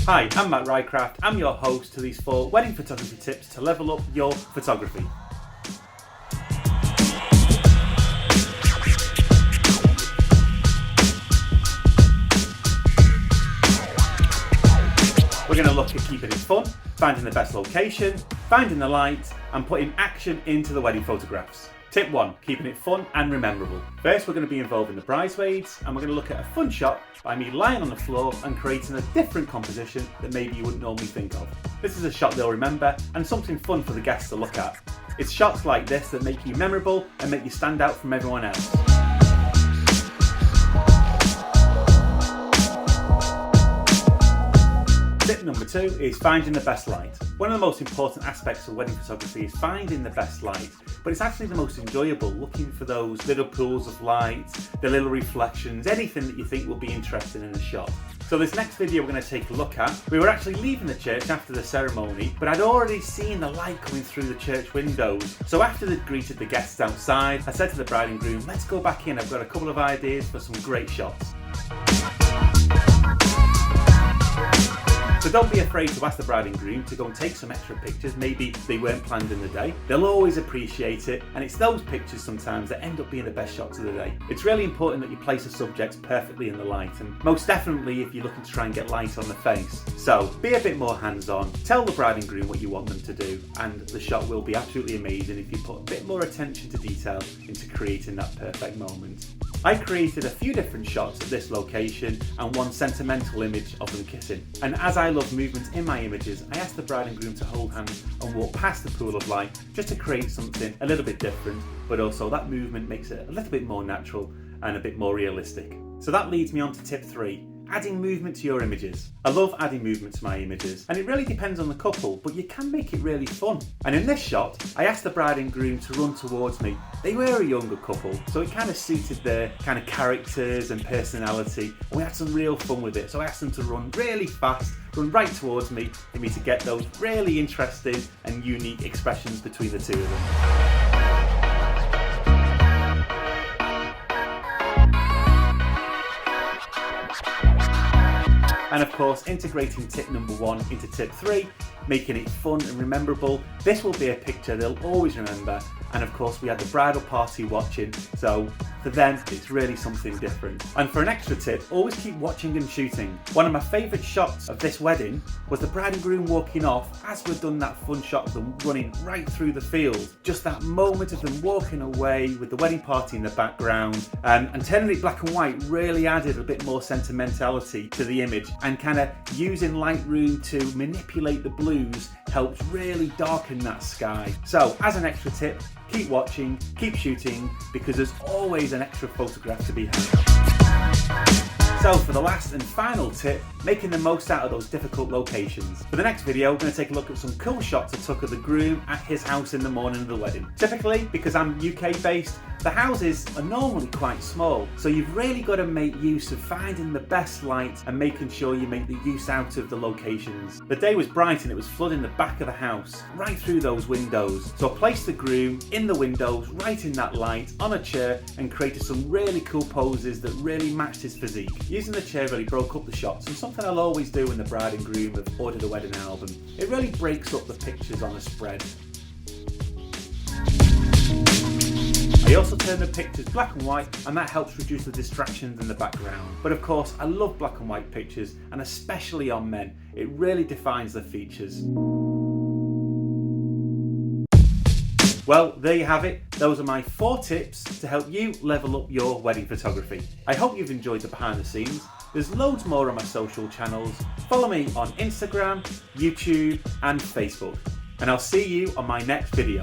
Hi, I'm Matt Rycraft. I'm your host to these 4 wedding photography tips to level up your photography. We're going to look at keeping it fun, finding the best location, finding the light, and putting action into the wedding photographs. Tip 1, keeping it fun and rememberable. First, we're going to be involving the bridesmaids, and we're going to look at a fun shot by me lying on the floor and creating a different composition that maybe you wouldn't normally think of. This is a shot they'll remember and something fun for the guests to look at. It's shots like this that make you memorable and make you stand out from everyone else. Tip number 2 is finding the best light. One of the most important aspects of wedding photography is finding the best light, but it's actually the most enjoyable, looking for those little pools of light, the little reflections, anything that you think will be interesting in a shot. So this next video we're going to take a look at, we were actually leaving the church after the ceremony, but I'd already seen the light coming through the church windows. So after they'd greeted the guests outside, I said to the bride and groom, let's go back in, I've got a couple of ideas for some great shots. So don't be afraid to ask the bride and groom to go and take some extra pictures. Maybe they weren't planned in the day. They'll always appreciate it, and it's those pictures sometimes that end up being the best shots of the day. It's really important that you place the subjects perfectly in the light, and most definitely if you're looking to try and get light on the face. So be a bit more hands-on, tell the bride and groom what you want them to do, and the shot will be absolutely amazing if you put a bit more attention to detail into creating that perfect moment. I created a few different shots at this location and one sentimental image of them kissing. And as I love movement in my images, I asked the bride and groom to hold hands and walk past the pool of light just to create something a little bit different, but also that movement makes it a little bit more natural and a bit more realistic. So that leads me on to tip 3. Adding movement to your images. I love adding movement to my images, and it really depends on the couple, but you can make it really fun. And in this shot, I asked the bride and groom to run towards me. They were a younger couple, so it kind of suited their kind of characters and personality, and we had some real fun with it. So I asked them to run really fast, run right towards me for me to get those really interesting and unique expressions between the two of them. And of course, integrating tip number 1 into tip 3, making it fun and memorable. This will be a picture they'll always remember. And of course, we had the bridal party watching, so for them, it's really something different. And for an extra tip, always keep watching and shooting. One of my favourite shots of this wedding was the bride and groom walking off as we'd done that fun shot of them running right through the field. Just that moment of them walking away with the wedding party in the background, and turning it black and white really added a bit more sentimentality to the image, and kind of using Lightroom to manipulate the blues helps really darken that sky. So as an extra tip, keep watching, keep shooting, because there's always an extra photograph to be had. So for the last and final tip, making the most out of those difficult locations. For the next video, we're going to take a look at some cool shots I took of the groom at his house in the morning of the wedding. Typically, because I'm UK based, the houses are normally quite small, so you've really got to make use of finding the best light and making sure you make the use out of the locations. The day was bright and it was flooding the back of the house, right through those windows. So I placed the groom in the windows, right in that light, on a chair, and created some really cool poses that really matched his physique. Using the chair really broke up the shots, and something I'll always do when the bride and groom have ordered a wedding album. It really breaks up the pictures on a spread. I also turn the pictures black and white, and that helps reduce the distractions in the background. But of course, I love black and white pictures, and especially on men. It really defines their features. Well, there you have it. Those are my 4 tips to help you level up your wedding photography. I hope you've enjoyed the behind the scenes. There's loads more on my social channels. Follow me on Instagram, YouTube, and Facebook. And I'll see you on my next video.